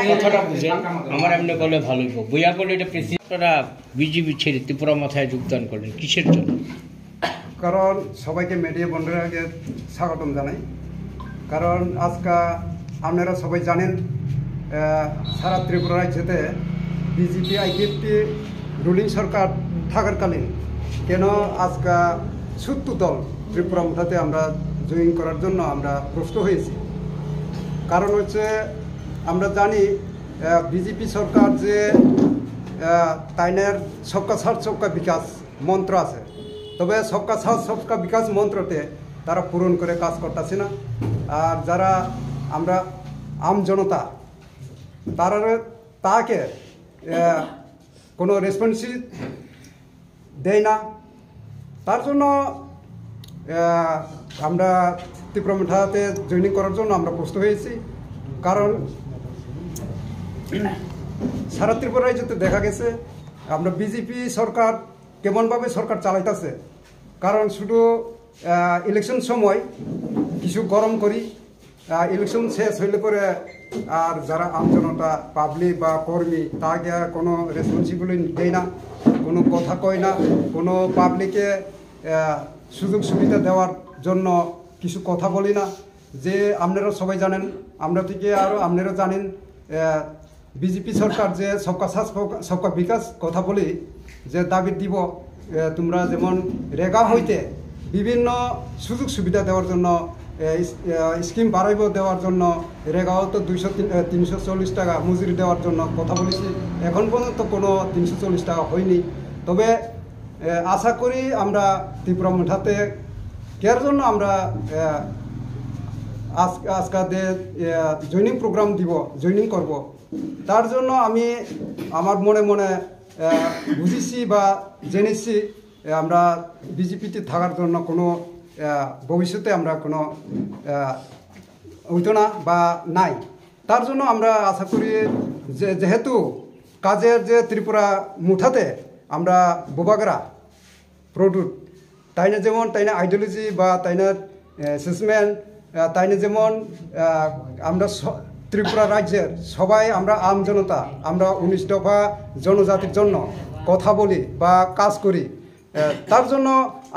কথাটা বুঝেন আমার এমনি বলে ভালো হইব বইয়া করলে এটা প্রেসিডেন্টরা বিজেপি ছেড়ে ত্রিপুরা মাথায় যোগদান করলেন কিসের জন্য? কারণ সবাইকে মিডিয়া বন্ধুরা আগে স্বাগতম জানাই। কারণ আজকে আপনারা সবাই জানেন সারা ত্রিপুরা রাজ্যেতে বিজেপি আইপিএফটি রুলিং সরকার থাকাকালীন কেন আজকে ৭০ দল ত্রিপুরা মুঠাতে আমরা জয়েন করার জন্য আমরা প্রস্তুত হয়েছি। কারণ হচ্ছে আমরা জানি বিজেপি সরকার যে তাইনের সবকা সাথ সবকা বিকাশ মন্ত্র আছে, তবে সবকা সাথ সবকা বিকাশ মন্ত্রতে তারা পূরণ করে কাজ করতেছে না। আর যারা আমরা আম জনতা তারা তাকে কোনো রেসপন্সিবিলিটি দেয় না। তার জন্য আমরা ত্রিপুরা মুঠাতে জয়েনিং করার জন্য আমরা প্রস্তুত হয়েছি। কারণ সারা ত্রিপুরা রাজ্যতে দেখা গেছে আমরা বিজেপি সরকার কেমনভাবে সরকার চালাইতেছে। কারণ শুধু ইলেকশন সময় কিছু গরম করি, ইলেকশন শেষ হইলে পরে আর যারা আমজনতা পাবলিক বা কর্মী তাকে কোনো রেসপন্সিবিলিটি দেয় না, কোনো কথা কয় না, কোনো পাবলিকে সুযোগ সুবিধা দেওয়ার জন্য কিছু কথা বলি না। যে আপনারা সবাই জানেন, আমরা থেকে আরও আপনারা জানেন বিজেপি সরকার যে সবকা সাথ সবকা বিকাশ কথা বলি যে দাবি দিব তোমরা যেমন রেগা হইতে বিভিন্ন সুযোগ সুবিধা দেওয়ার জন্য স্কিম বাড়াইব দেওয়ার জন্য রেগাও তো 340 টাকা মজুরি দেওয়ার জন্য কথা বলেছি। এখন পর্যন্ত কোনো 340 টাকা হয়নি। তবে আশা করি আমরা ত্রিপুরা মুঠাতে কেয়ার জন্য আমরা আজকে জয়েনিং প্রোগ্রাম দিব, জয়েনিং করব। তার জন্য আমি আমার মনে মনে বুঝেছি বা জেনেছি আমরা বিজেপিতে থাকার জন্য কোনো ভবিষ্যতে আমরা কোনো হইতো না বা নাই। তার জন্য আমরা আশা করি যে যেহেতু কাজের যে ত্রিপুরা মুঠাতে আমরা বোবাগরা প্রোডুক্ট তাইনে যেমন তাইনে আইডিওলজি বা তাইনের অ্যাসেসমেন্ট তাইনে যেমন আমরা ত্রিপুরা রাজ্যের সবাই আমরা আম জনতা আমরা 19 দফা জনজাতির জন্য কথা বলি বা কাজ করি। তার জন্য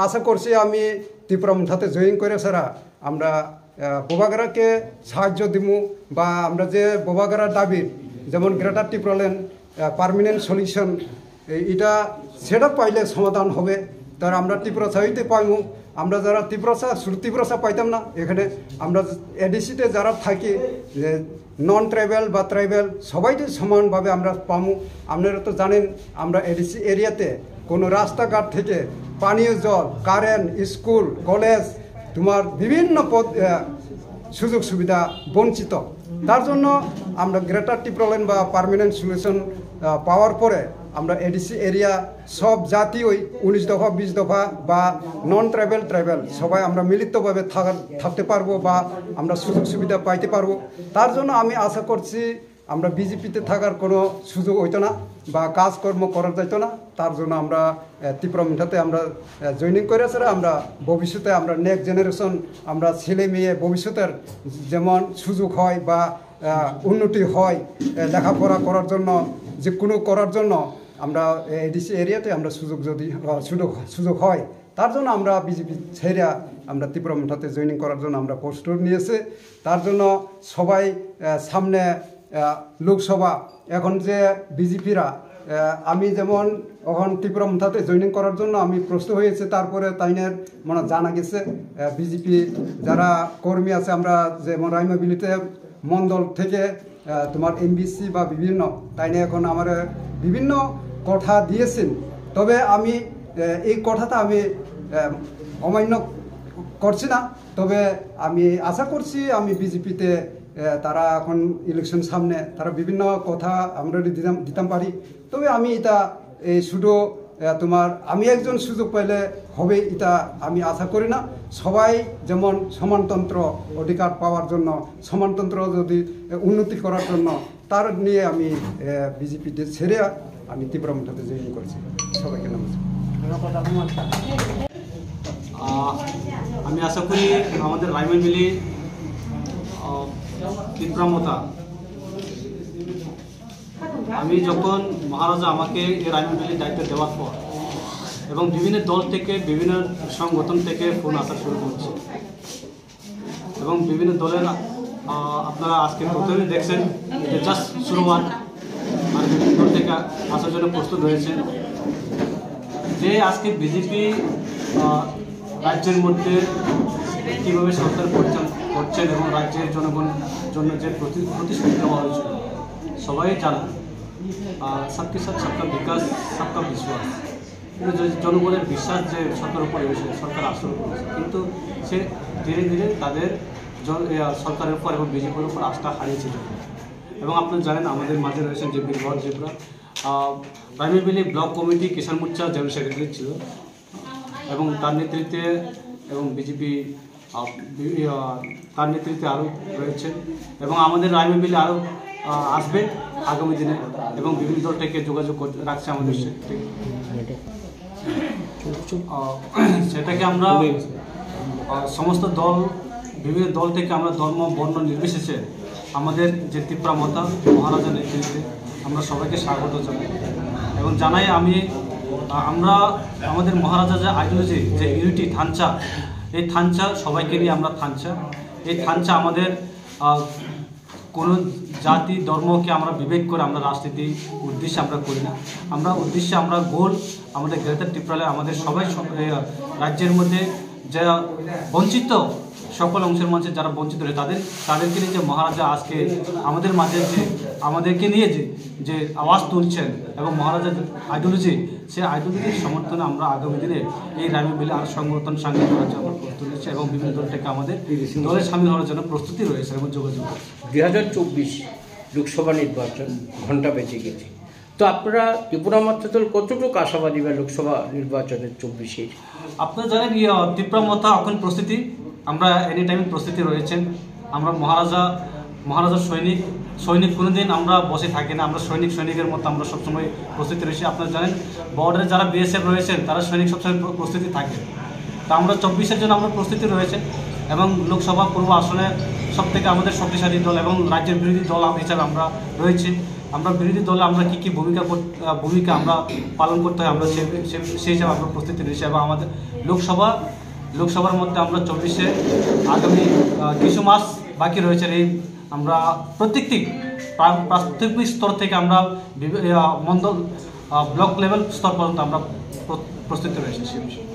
আশা করছি আমি ত্রিপুরা মুঠাতে জয়েন করে সারা আমরা বোবাগরাকে সাহায্য দিব বা আমরা যে বোবাগরার দাবি যেমন গ্রেটার ত্রিপুরাল্যান্ড পার্মানেন্ট সলিউশন এটা সেটা পাইলে সমাধান হবে। তার আমরা ত্রিপুরা সাহিত্যে পাইমু। আমরা যারা ত্রিপুরা পাইতাম না এখানে আমরা এডিসিতে যারা থাকি নন ট্রাইবেল বা ট্রাইবেল সবাইকে সমানভাবে আমরা পামু। আপনারা তো জানেন আমরা এডিসি এরিয়াতে কোনো রাস্তাঘাট থেকে পানীয় জল, কারেন্ট, স্কুল, কলেজ তোমার বিভিন্ন সুযোগ সুবিধা বঞ্চিত। তার জন্য আমরা গ্রেটার ত্রিপুরাল্যান্ড বা পার্মানেন্ট সলিউশন পাওয়ার পরে আমরা এডিসি এরিয়া সব জাতি ওই 19 দফা 20 দফা বা নন ট্রাইবেল সবাই আমরা মিলিতভাবে থাকতে পারবো বা আমরা সুযোগ সুবিধা পাইতে পারবো। তার জন্য আমি আশা করছি আমরা বিজেপিতে থাকার কোনো সুযোগ হইতো না বা কাজকর্ম করা যাইতো না। তার জন্য আমরা ত্রিপুরা মুঠাতে আমরা জয়েনিং করে আসলে আমরা ভবিষ্যতে আমরা নেক্সট জেনারেশন আমরা ছেলে মেয়ে ভবিষ্যতের যেমন সুযোগ হয় বা উন্নতি হয় লেখাপড়া করার জন্য যে কোনো করার জন্য আমরা এডিসি এরিয়াতে আমরা সুযোগ হয়। তার জন্য আমরা বিজেপি ছেড়ে আমরা ত্রিপুরা মুঠাতে জয়েনিং করার জন্য আমরা প্রস্তুত নিয়েছে। তার জন্য সবাই সামনে লোকসভা এখন যে বিজেপিরা আমি যেমন এখন ত্রিপুরা মুঠাতে জয়েনিং করার জন্য আমি প্রস্তুত হয়েছে। তারপরে তাইনের মানে জানা গেছে বিজেপি যারা কর্মী আছে আমরা যেমন রাইমাবিলিতে মণ্ডল থেকে তোমার এমবিসি বা বিভিন্ন তাইনে এখন আমার বিভিন্ন কথা দিয়েছেন। তবে আমি এই কথাটা আমি অমান্য করছি না। তবে আমি আশা করছি আমি বিজেপিতে তারা এখন ইলেকশন সামনে তারা বিভিন্ন কথা আমরা দিতাম পারি। তবে আমি এটা এই শুধু তোমার আমি একজন সুযোগ পাইলে হবে এটা আমি আশা করি না। সবাই যেমন সমানতন্ত্র অধিকার পাওয়ার জন্য সমানতন্ত্র যদি উন্নতি করার জন্য তার নিয়ে আমি বিজেপিতে ছেড়ে আমি ত্রিপুরা মুঠাতে জয়েন করছি। সবাইকে নমস্কার। আমি আশা করি আমাদের রায়মনবিলি তীব্রামতা, আমি যখন মহারাজা আমাকে এই রায়মনবিলির দায়িত্ব দেওয়ার পর এবং বিভিন্ন দল থেকে বিভিন্ন সংগঠন থেকে ফোন আসা শুরু করছে এবং বিভিন্ন দলের আপনারা আজকে প্রথমেই দেখছেন যে জাস্ট শুরুয়াত, আর বিভিন্ন দল থেকে আসার জন্য প্রস্তুত রয়েছেন। যে আজকে বিজেপি রাজ্যের মধ্যে কীভাবে সরকার পরিচালনা করছেন এবং রাজ্যের জনগণের জন্য যে প্রতিশ্রুতি দেওয়া হয়েছিল সবাই জানা, সবকে সাথে সবকা বিকাশ সবকা বিশ্বাস, কিন্তু জনগণের বিশ্বাস যে সরকার উপরে এসে সরকার আসলে করেছে, কিন্তু সে ধীরে ধীরে তাদের সরকারের উপর এবং বিজেপির উপর আস্থা হারিয়েছে। এবং আপনারা জানেন আমাদের মাঝে রয়েছেন যে বীরভদ্র জেবরা, রায়মনবিলি ব্লক কমিটি কিষাণ মোর্চা জেনারেল সেক্রেটারি ছিল এবং তার নেতৃত্বে এবং বিজেপি তার নেতৃত্বে আরও রয়েছে এবং আমাদের রায়মনবিলি আরও আসবে আগামী দিনে এবং বিভিন্ন দল থেকে যোগাযোগ রাখছে আমাদের সাথে। সেটাকে আমরা সমস্ত দল, বিভিন্ন দল থেকে আমরা ধর্ম বর্ণ নির্বিশেষে আমাদের যে তীব্রামতা মহারাজার নেতৃত্বে আমরা সবাইকে স্বাগত জানাই এবং জানাই আমরা আমাদের মহারাজা যে আইডিওলজি, যে ইউনিটি থানচা, এই থানচা সবাইকে নিয়ে আমরা থানচা, এই থানচা আমাদের কোনো জাতি ধর্মকে আমরা বিবেক করে আমরা রাজনীতি উদ্দেশ্যে আমরা করি না, আমরা উদ্দেশ্যে আমরা গোল আমাদের গ্রেটার ত্রিপুরায় আমাদের সবাই রাজ্যের মধ্যে যারা বঞ্চিত সকল অংশের মানুষ যারা বঞ্চিত রয়েছে তাদেরকে নিয়ে যে মহারাজা আজকে আমাদের মাঝে যে আমাদেরকে নিয়ে যে আওয়াজ তুলছেন এবং মহারাজার আইডিওলজি, সেই আইডিওলজির সমর্থনে আমরা আগামী দিনে এই রায়মনবিলি আর সংগঠন সাংগঠন করার জন্য প্রস্তুত রয়েছে এবং বিভিন্ন দল থেকে আমাদের দলে সামিল হওয়ার জন্য প্রস্তুতি রয়েছে এবং যোগাযোগ। 2024 লোকসভা নির্বাচন ঘণ্টা বেজে গেছে, তো আপনারা ত্রিপুরা মাত্র দল কতটুকু আশাবাদী বা লোকসভা নির্বাচনের 24-এর? আপনারা জানেন তীব্রামতা এখন প্রস্তুতি, আমরা এনি টাইম প্রস্তুতি রয়েছেন। আমরা মহারাজার সৈনিক কোনোদিন আমরা বসে থাকি না, আমরা সৈনিকের মতো আমরা সবসময় প্রস্তুতি রয়েছি। আপনারা জানেন বর্ডারে যারা বিএসএফ রয়েছেন তারা সৈনিক সবসময় প্রস্তুতি থাকে, তা আমরা 24-এর জন্য আমরা প্রস্তুতি রয়েছে এবং লোকসভা পূর্ব আসনে সবথেকে আমাদের শক্তিশালী দল এবং রাজ্যের বিরোধী দল হিসাবে আমরা রয়েছি। আমরা বিরোধী দলে আমরা কী ভূমিকা আমরা পালন করতে হয় আমরা সেই হিসাবে আমরা প্রস্তুতি রয়েছি এবং আমাদের লোকসভার মধ্যে আমরা 24-এ আগামী কিছু মাস বাকি রয়েছে। এই আমরা প্রত্যেকটি প্রাথমিক স্তর থেকে আমরা মণ্ডল ব্লক লেভেল স্তর পর্যন্ত আমরা প্রস্তুতি রয়েছে সেই বিষয়ে।